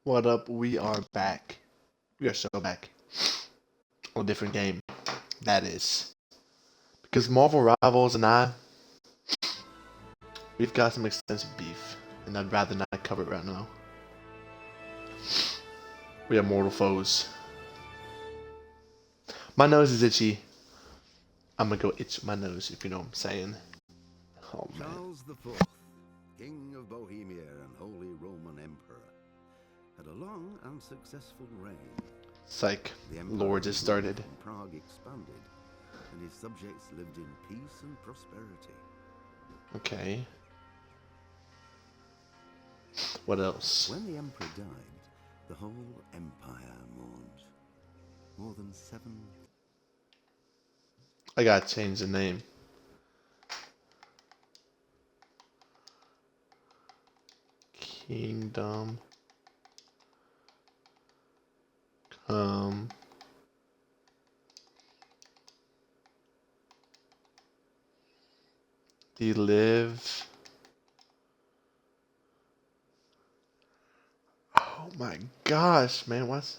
What up? We are back. We are so back. On a different game. That is. Because Marvel Rivals and we've got some extensive beef. And I'd rather not cover it right now. We are mortal foes. My nose is itchy. I'm gonna go itch my nose if you know what I'm saying. Oh man. Charles IV, King of Bohemia and Holy Roman Emperor, had a long and successful reign. Psych. Lord just started. Prague expanded, and his subjects lived in peace and prosperity. Okay. What else? When the emperor died, the whole empire mourned. More than 7. I gotta change the name. Kingdom come live. Oh my gosh, man, what's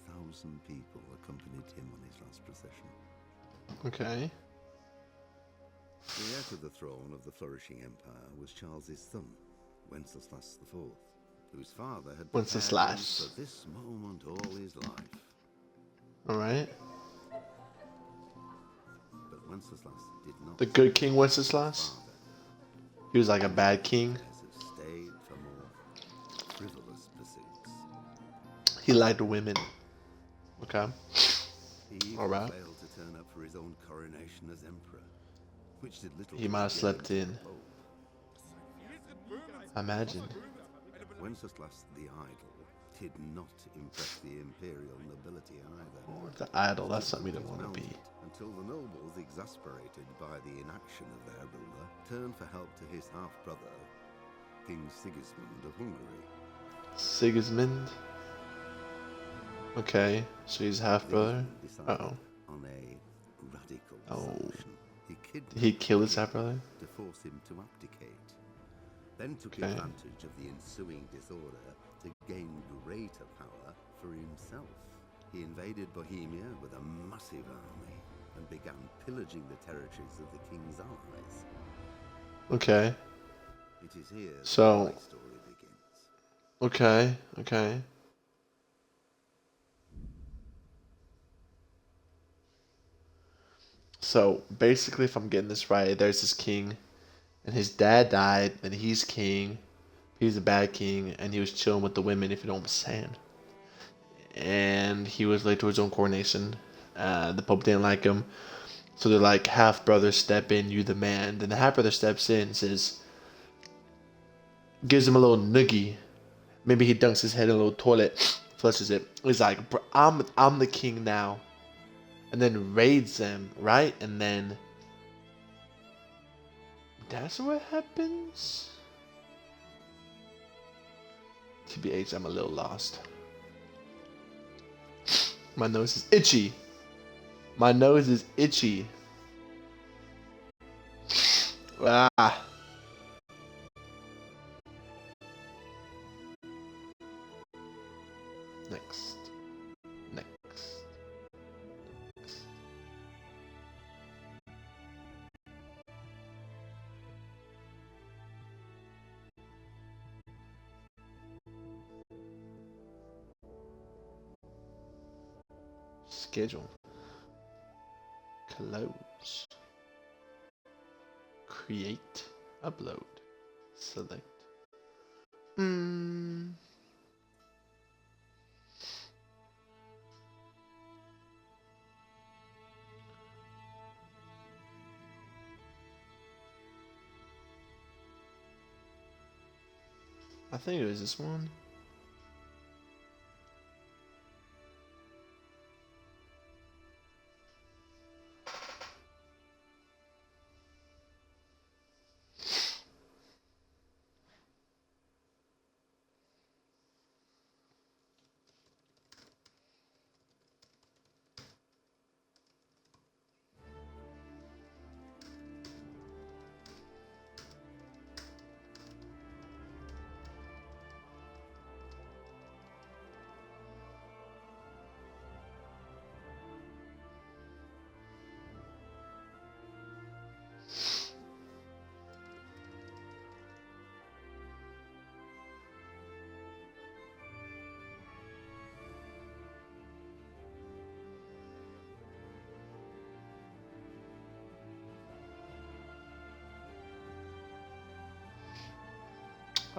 Thousand people accompanied him on his last procession. okay? The heir to the throne of the flourishing empire was Charles's son, Wenceslas IV, whose father had prepared him for this moment all his life. Alright. But Wenceslas did not. The good King Wenceslas? He was like a bad king. Stayed for more frivolous pursuits. He liked women. Okay. He Alright. failed to turn up for his own coronation as emperor, which did little. He might have slept in. I imagine. Wenceslas the Idol did not impress the imperial nobility either. Oh, the idol, that's something we don't want to be. Until the nobles, exasperated by the inaction of their ruler, turned for help to his half-brother, King Sigismund of Hungary. Sigismund? Okay, so he's half-brother? Uh-oh. On a radical solution. Did he kill his half-brother? To force him to abdicate. Then took advantage of the ensuing disorder to gain greater power for himself. He invaded Bohemia with a massive army and began pillaging the territories of the king's allies. Okay. It is here so, the story begins. Okay. So, basically, if I'm getting this right, there's this king, and his dad died, and he's king. He's a bad king, and he was chilling with the women, if you know what I'm saying. And he was late to his own coronation. The Pope didn't like him. So they're like, half brother, step in, you the man. Then the half brother steps in and says, gives him a little noogie. Maybe he dunks his head in a little toilet, flushes it. He's like, I'm the king now. And then raids them, right? And then that's what happens? TBH, I'm a little lost. My nose is itchy. My nose is itchy. Ah. Next. Schedule. Close. Create. Upload. Select. I think it was this one.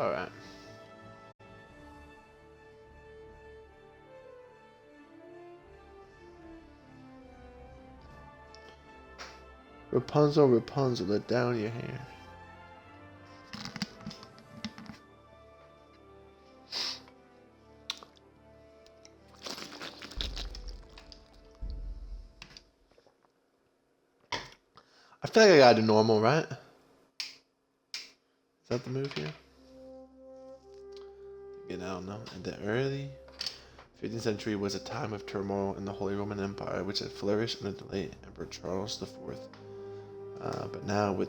Alright. Rapunzel, Rapunzel, let down your hair. I feel like I gotta do normal, right? Is that the move here? Again, I don't know. In the early 15th century was a time of turmoil in the Holy Roman Empire, which had flourished under the late Emperor Charles IV. But now with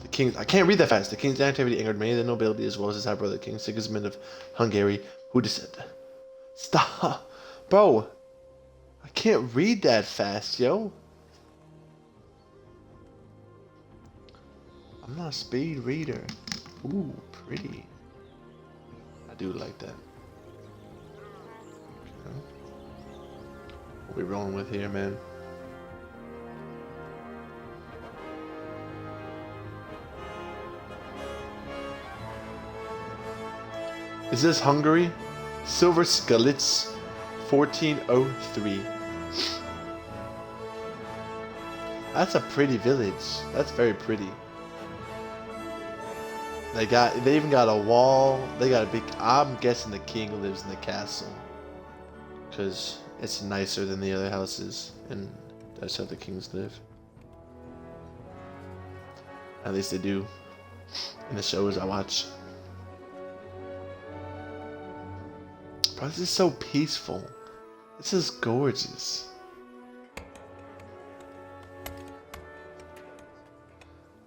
the king, I can't read that fast. The king's activity angered many of the nobility as well as his half brother, King Sigismund of Hungary, who descended. Stop, bro! I can't read that fast, yo. I'm not a speed reader. Ooh, pretty. I do like that. Okay. What we rolling with here, man? Is this Hungary? Silver Skalitz, 1403. That's a pretty village. That's very pretty. They even got a wall. They got a big. I'm guessing the king lives in the castle, cause it's nicer than the other houses, and that's how the kings live. At least they do in the shows I watch. Bro, this is so peaceful. This is gorgeous.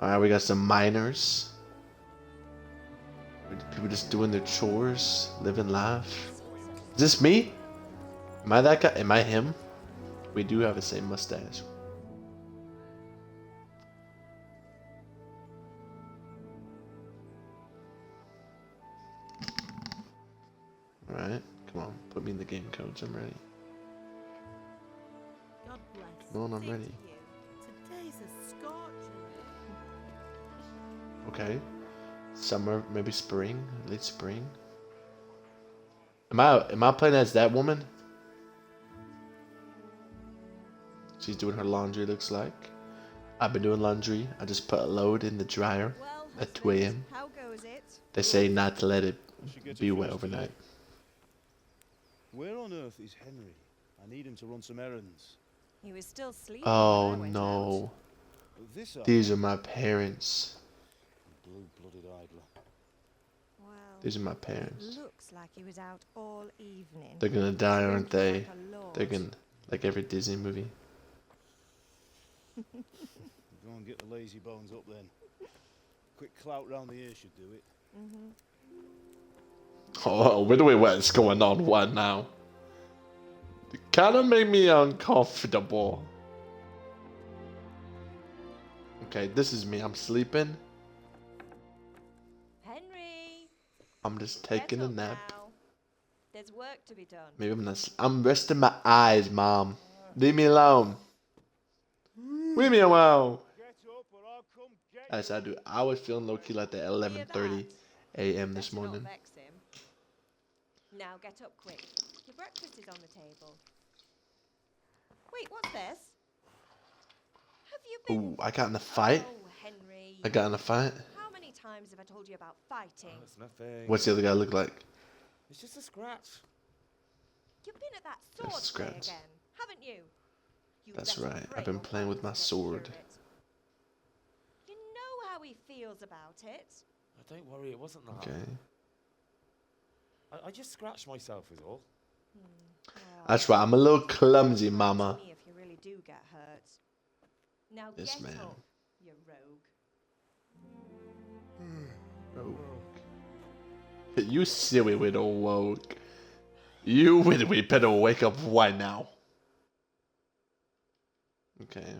Alright, we got some miners. People just doing their chores, living life. Is this me? Am I that guy? Am I him? We do have the same mustache. Alright, come on, put me in the game, coach. I'm ready. God bless. Come on, I'm ready. Today's a scorcher. Okay. Summer, maybe spring, late spring. Am I playing as that woman? She's doing her laundry, looks like. I've been doing laundry. I just put a load in the dryer at 2 a.m. How goes it? They say not to let it be wet overnight. Where on earth is Henry? I need him to run some errands. He was still sleeping. Oh when I went no. But this These are my parents. blue-blooded idler. out. Well, These are my parents. looks like he was out all evening. They're gonna die, aren't they? Like a lord. They're gonna, like every Disney movie. Go and get the lazy bones up then. Quick clout round the ear should do it. Oh, wait, what's going on? What now? It kind of made me uncomfortable. Okay, this is me. I'm sleeping. Henry, I'm just get taking a up nap. now. There's work to be done. Maybe I'm not. I'm resting my eyes, Mom. Leave me alone. Leave me alone. Get up or I'll come get As I do. I was feeling low key like at 11:30 a.m. this Better not morning. vex him. Now get up quick. Your breakfast is on the table. Wait, what's this? Have you been? Ooh, I got in a fight. Oh, Henry. I got in a fight. How many times have I told you about fighting? That's nothing. What's the other guy look like? It's just a scratch. You've been at that That's sword play scratch. again, haven't you? You That's let him right. I've break been your playing with bones my to get sword. through it. You know how he feels about it. Oh, don't worry, it wasn't that. Okay. I just scratched myself is all. That's right. I'm a little clumsy, Mama. Me if you really do get hurt. Now Yes, get ma'am. up, you rogue. Rogue. You silly little woke. You we better wake up right now. Okay.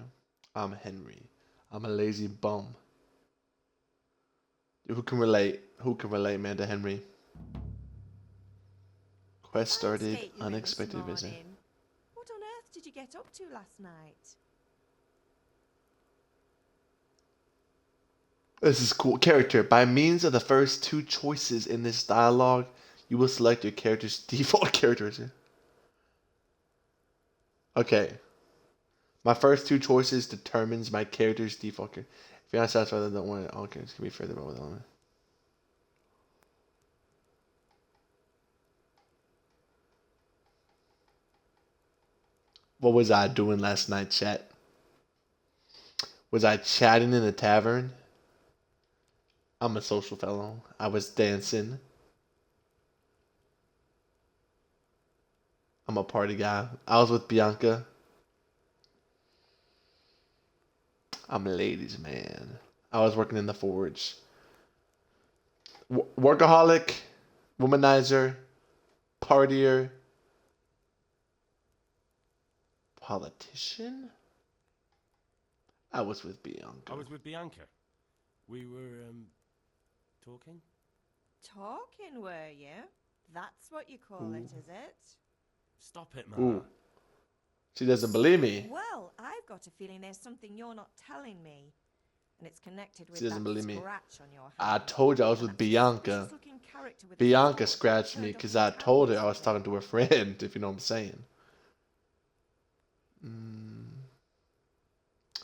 I'm Henry. I'm a lazy bum. Who can relate? Who can relate, man, to Henry? Quest started. Upstate you Unexpected this visit. morning. What on earth did you get up to last night? This is cool. Character. By means of the first two choices in this dialogue, you will select your character's default characteristic. Okay. My first two choices determines my character's default character. If you're not satisfied with that one, all characters can be further about with element. What was I doing last night, chat? Was I chatting in the tavern? I'm a social fellow. I was dancing. I'm a party guy. I was with Bianca. I'm a ladies' man. I was working in the forge. Workaholic, womanizer, partier, politician? I was with Bianca. I was with Bianca. We were, talking? Talking, were you? That's what you call it, is it? Stop it, Ooh. man. She doesn't believe me. Well, I've got a feeling there's something you're not telling me. And it's connected with She doesn't that believe me. scratch on your hand. I told you I was with Bianca. Bianca scratched me because I told her I was talking to her friend, if you know what I'm saying.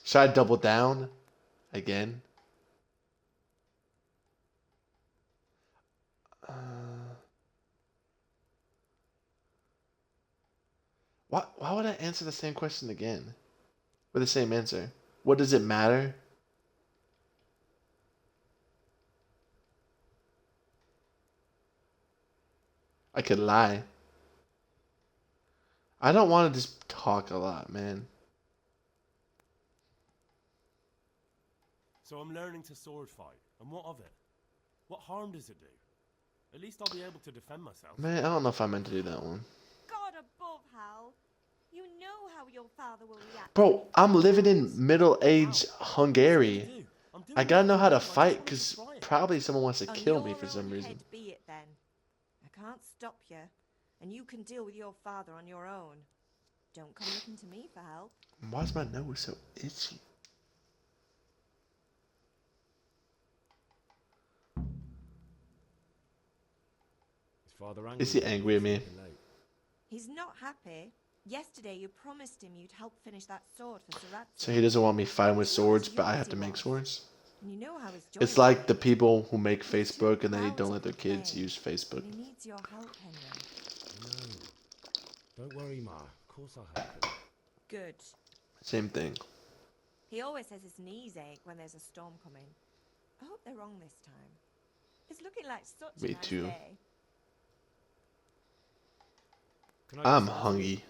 Should I double down again? Why would I answer the same question again? With the same answer? What does it matter? I could lie. I don't want to just talk a lot, man. So I'm learning to sword fight. And what of it? What harm does it do? At least I'll be able to defend myself. Man, I don't know if I meant to do that one. God above, Hal. You know how your father will react. Bro, I'm living in middle-aged Hungary. I gotta know how to fight because probably someone wants to kill me for some reason. Be it then. I can't stop you, and you can deal with your father on your own. Don't come looking to me for help. Why's my nose so itchy? Is he angry at me? He's not happy. Yesterday you promised him you'd help finish that sword for Sarazzi. So he doesn't want me fighting with swords, but I have to make swords? And you know how his joy It's like the people who make Facebook and they don't let their kids use Facebook. He needs your help, Henry. No. Don't worry, Ma. Of course I'll help him. Good. Same thing. He always says his knees ache when there's a storm coming. I hope they're wrong this time. It's looking like such Me a nice too. day. I'm hungry.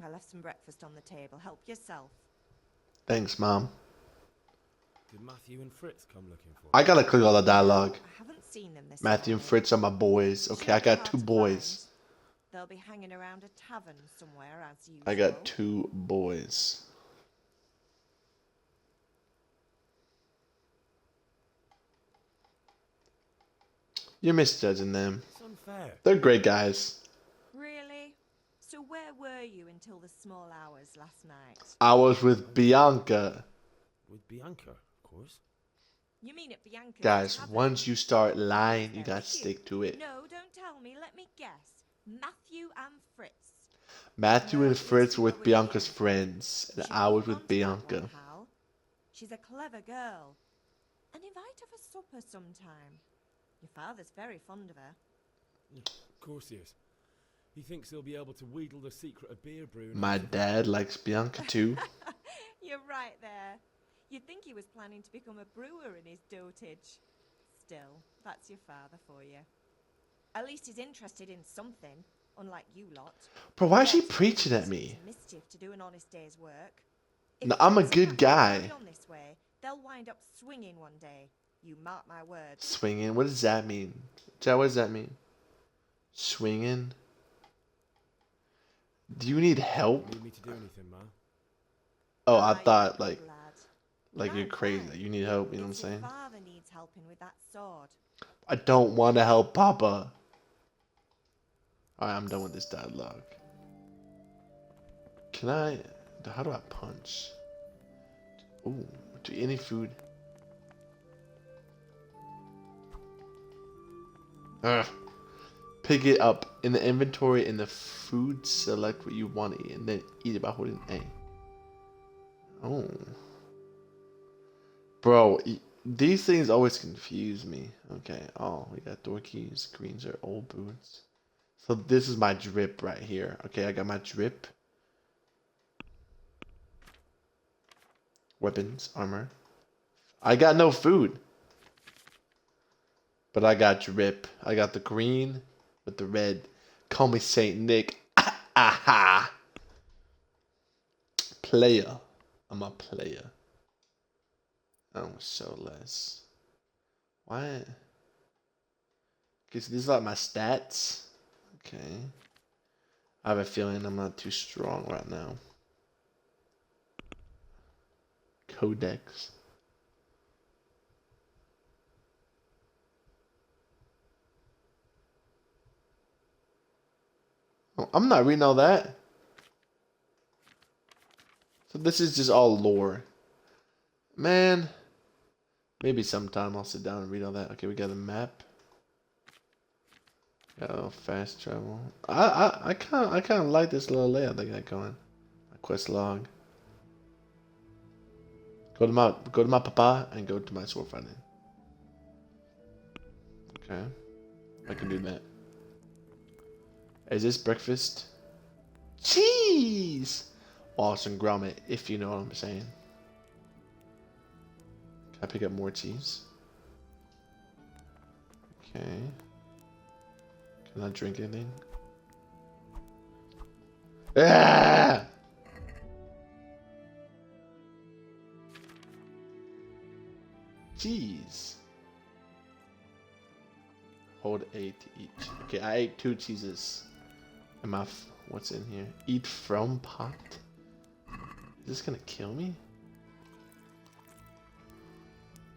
I left some breakfast on the table. Help yourself. Thanks, Mom. Did Matthew and Fritz come looking for you? I gotta click all the dialogue. I haven't seen them this Matthew and morning. Fritz are my boys. Okay, I got two boys. They'll be hanging around a tavern somewhere as usual. I got two boys. You're misjudging them. It's unfair. They're great guys. Really? So where were you until the small hours last night? I was with Bianca. With Bianca, of course. You mean at Bianca's Guys, tavern? once you start lying, you gotta stick to it. No, don't tell me. Let me guess. Matthew and Fritz. Matthew and Fritz were with Bianca's friends, and I was with Bianca. Hal. She's a clever girl. And invite her for supper sometime. Your father's very fond of her. Yeah, of course he is. He thinks he'll be able to wheedle the secret of beer brewing. My dad likes Bianca too. You're right there. You'd think he was planning to become a brewer in his dotage. Still, that's your father for you. At least he's interested in something, unlike you lot. Bro, why is she preaching at me? Mischief to do an honest day's work. No, I'm a good guy. On this way, they'll wind up swinging one day. You mark my words. Swinging? What does that mean? Chad, what does that mean? Swinging? Do you need help? Need me to do anything, Ma? Oh, I thought You're a like good lad. you're crazy. Like, you need help. You know what I'm It's your saying? father needs helping with that sword. I don't want to help Papa. Alright, I'm done with this dialogue. Can I? How do I punch? Ooh, do any food? Ugh. Pick it up in the inventory in the food. Select what you want to eat and then eat it by holding A. Oh. Bro, these things always confuse me. Okay. Oh, we got door keys. Greens are old boots. So this is my drip right here. Okay, I got my drip. Weapons, armor. I got no food. But I got drip. I got the green with the red. Call me Saint Nick. Aha. Player. I'm a player. Oh, so less. Why? Okay, so these are like my stats. Okay. I have a feeling I'm not too strong right now. Codex. Oh, I'm not reading all that. So this is just all lore. Man. Maybe sometime I'll sit down and read all that. Okay, we got a map. Got a little fast travel. I kind of like this little layout they got going. My quest log. Go to my papa and go to my sword fighting. Okay. I can do that. Is this breakfast? Cheese! Awesome grommet, if you know what I'm saying. Can I pick up more cheese? Okay. Can I drink anything? Ah! Cheese. Hold 8 each. Okay, I ate 2 cheeses. What's in here? Eat from pot. Is this gonna kill me?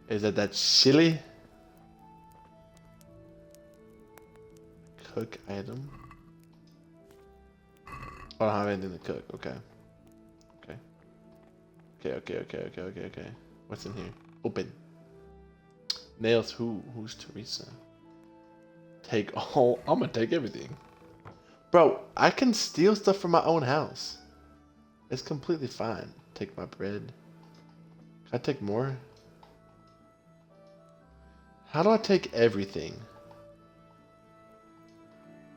Is that chili? Cook item. I don't have anything to cook. Okay. Okay. What's in here? Open. Nails. Who's Teresa? Take all. I'm gonna take everything. Bro, I can steal stuff from my own house. It's completely fine. Take my bread. Can I take more? How do I take everything?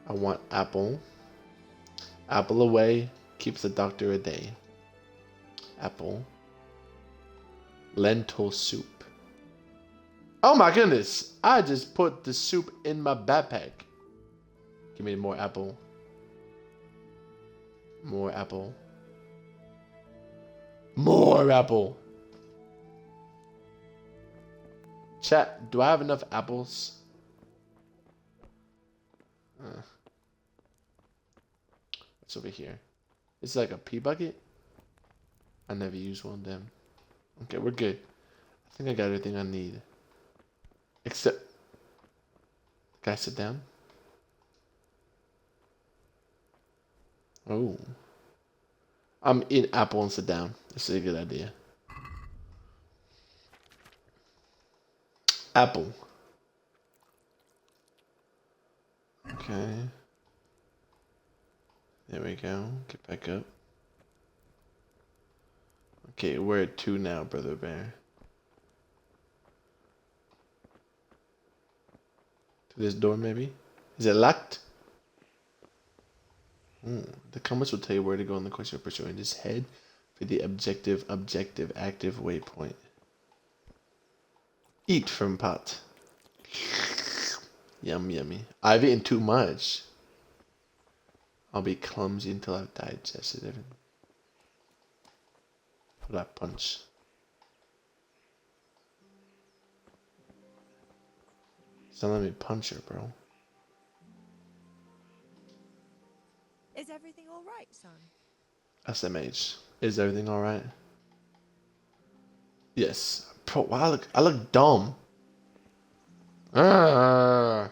I want apple. Apple away keeps the doctor a day. Apple. Lentil soup. Oh my goodness! I just put the soup in my backpack. Give me more apple. More apple. More apple. Chat, do I have enough apples? What's over here? This is like a pea bucket? I never used one of them. Okay, we're good. I think I got everything I need. Except... Can I sit down? Oh. I'm eating apple and sit down. This is a good idea. Apple. Okay. There we go. Get back up. Okay, we're at 2 now, Brother Bear. To this door, maybe? Is it locked? The comments will tell you where to go in the course you're pursuing. Just head for the objective, active waypoint. Eat from pot. Yum, yummy. I've eaten too much. I'll be clumsy until I've digested everything. How do I punch? So let me punch her, bro. Is everything all right, son? SMH. Is everything alright? Yes. Bro, why I look dumb. I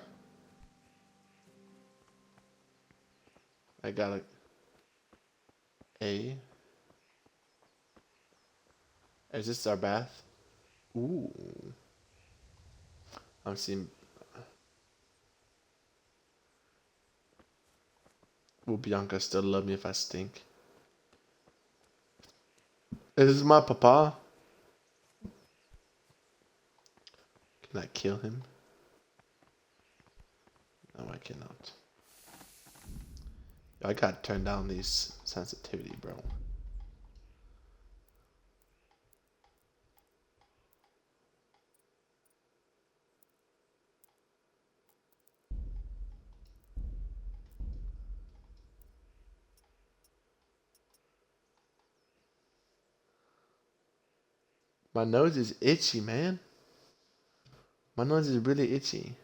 got A. Is this our bath? Ooh. I'm seeing... Will Bianca still love me if I stink? Is this my papa? Can I kill him? No, I cannot. I gotta turn down these sensitivity, bro. My nose is itchy, man. My nose is really itchy.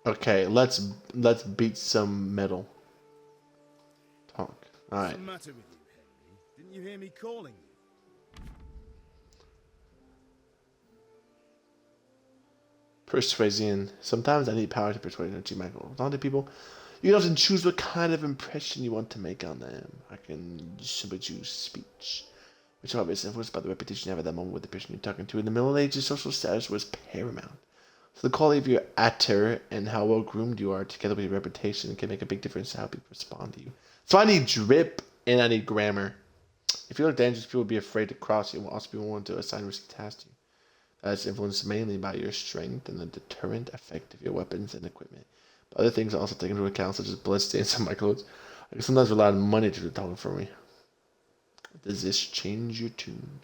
Okay, let's beat some metal. Talk. All What's right. the matter with you, Henry? Didn't you hear me calling you? Persuasion. Sometimes I need power to persuade, don't you, Michael? With other people, you can often choose what kind of impression you want to make on them. I can simply choose speech, which is obviously influenced by the reputation you have at that moment with the person you're talking to. In the Middle Ages, social status was paramount. So the quality of your attire and how well groomed you are, together with your reputation, can make a big difference to how people respond to you. So I need drip and I need grammar. If you look dangerous, people will be afraid to cross you and will also be willing to assign risky tasks to you. That's influenced mainly by your strength and the deterrent effect of your weapons and equipment. But other things are also taken into account, such as bloodstains on my clothes. I can sometimes rely on money to do the talking for me. Does this change your tune?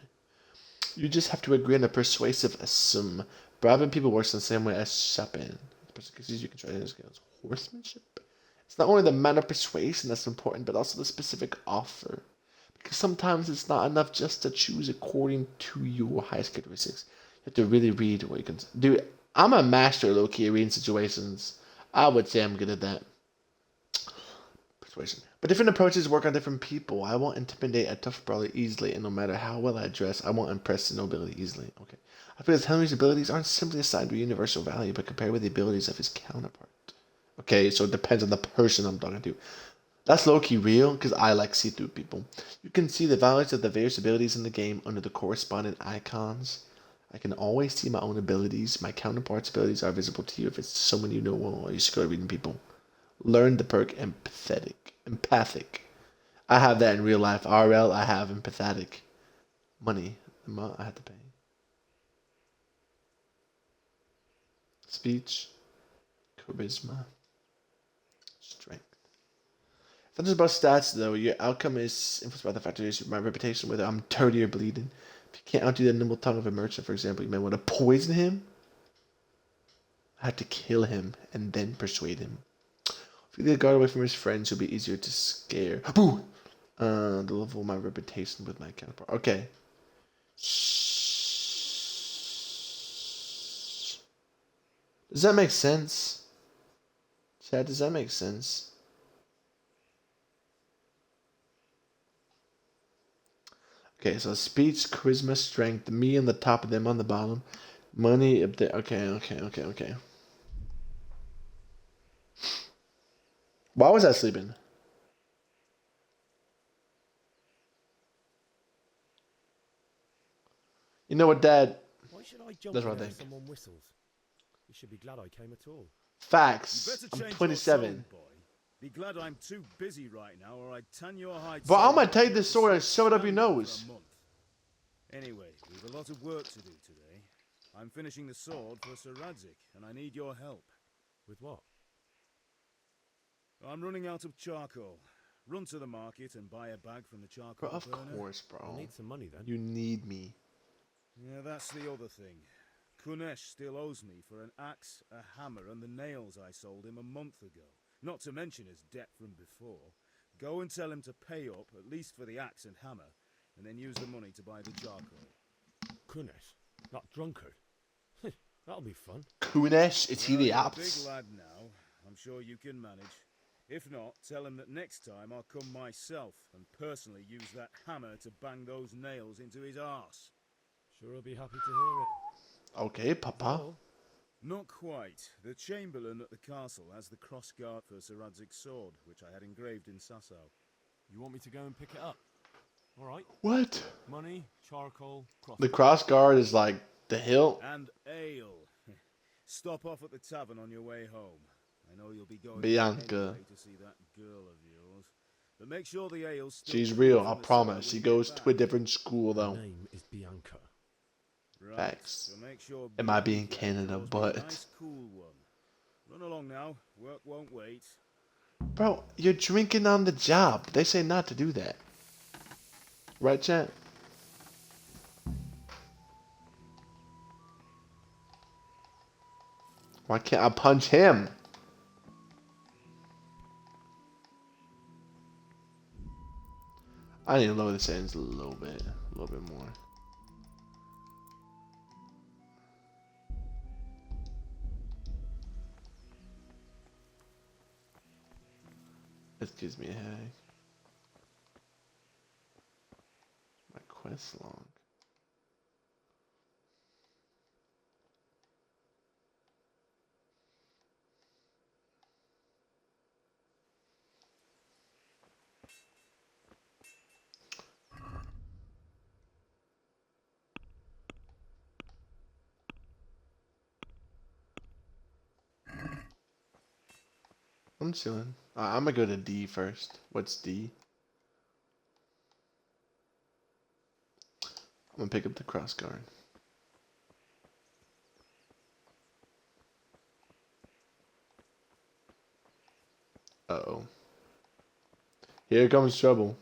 You just have to agree on a persuasive sum. Bribing people works in the same way as shopping. The person considers you can try to skills. Horsemanship? It's not only the manner of persuasion that's important, but also the specific offer. Because sometimes it's not enough just to choose according to your highest characteristics. You have to really read what you can. Dude, I'm a master low-key at reading situations. I would say I'm good at that. Persuasion. But different approaches work on different people. I won't intimidate a tough brawler easily, and no matter how well I dress, I won't impress the nobility easily. Okay. I feel that Henry's abilities aren't simply assigned to universal value, but compared with the abilities of his counterpart. Okay, so it depends on the person I'm talking to. That's low-key real, because I like see-through people. You can see the values of the various abilities in the game under the corresponding icons. I can always see my own abilities. My counterpart's abilities are visible to you if it's someone you know well or you're skilled at reading people. Learn the perk Empathic. I have that in real life. RL, I have empathetic. Money. The amount I have to pay. Speech. Charisma. Strength. It's not just about stats, though. Your outcome is influenced by the factors my reputation, whether I'm dirty or bleeding. If you can't outdo the nimble tongue of a merchant, for example, you may want to poison him. I have to kill him and then persuade him. If you get guard away from his friends, he'll be easier to scare. Boo! The level of my reputation with my counterpart. Okay. Does that make sense? Chad, does that make sense? Okay, so speech, charisma, strength, me on the top of them on the bottom. Money up there. Okay. Why was I sleeping? You know what, Dad? Why should I jump That's what I whenever think. someone whistles? You should be glad I came at all. You Facts. better I'm change 27. your tone, boy. Be glad I'm too busy right now, or I'd tan your hide. But so I'm gonna hot take you'd this be sword and stuck shove it up your standing nose. for a month. Anyway, we've a lot of work to do today. I'm finishing the sword for Sir Radzik, and I need your help. With what? I'm running out of charcoal. Run to the market and buy a bag from the charcoal Bro, of burner. course, I'll bro. need some money then. You need me. Yeah, that's the other thing. Kunesh still owes me for an axe, a hammer, and the nails I sold him a month ago. Not to mention his debt from before. Go and tell him to pay up, at least for the axe and hammer, and then use the money to buy the charcoal. Kunesh? That drunkard? That'll be fun. Kunesh, it's he the You're a ops. big lad now. I'm sure you can manage. If not, tell him that next time I'll come myself and personally use that hammer to bang those nails into his arse. Sure, I'll be happy to hear it. Okay, Papa. Oh, Not quite. The Chamberlain at the castle has the crossguard for Sir Radzik's sword, which I had engraved in Sasau. you want me to go and pick it up? All right. What? Money, charcoal, cross. The cross guard is like the hill. And ale. Stop off at the tavern on your way home. I know you'll be going there Bianca. anyway to see that girl of yours. But make sure the ale's still She's cool real, from I the promise. cellar She when you goes get to a back. different school Her though. name is Bianca. Right, Facts. so make sure It might be in Bianca Canada, pours me a but nice cool one. Run along now. Work won't wait. bro, you're drinking on the job. They say not to do that. Right, chat? Why can't I punch him? I need to lower the settings a little bit more. This gives me a headache. My quest log. I'm chilling. I'm gonna go to D first. What's D? I'm gonna pick up the cross guard. Uh-oh. Here comes trouble.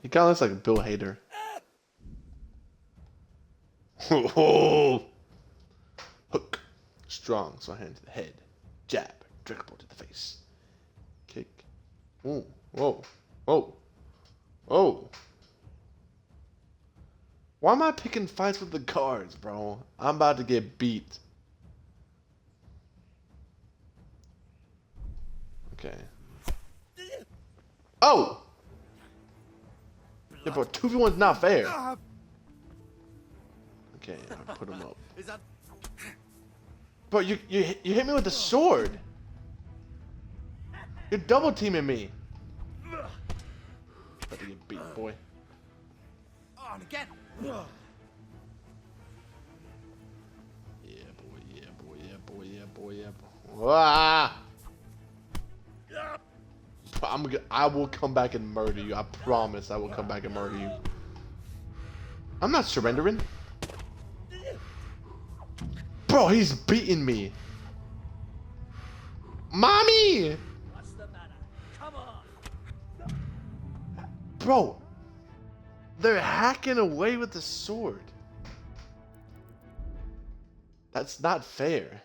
He kind of looks like Bill Hader. Hook. Strong, so hand to the head. Jab. Drinkable to the face. Kick. Ooh. Whoa. Whoa. Oh. Why am I picking fights with the guards, bro? I'm about to get beat. Okay. Oh! Yeah, bro, 2v1's not fair. Okay, I put him up. Is that... Bro, you hit me with the sword. You're double teaming me. About to get beat, boy. On again! Yeah, boy, yeah, boy, yeah, boy, yeah, boy, yeah, boy. Ah! I will come back and murder you. I promise I will come back and murder you. I'm not surrendering. Bro, he's beating me. Mommy! What's the matter? Come on! Bro, they're hacking away with the sword. That's not fair.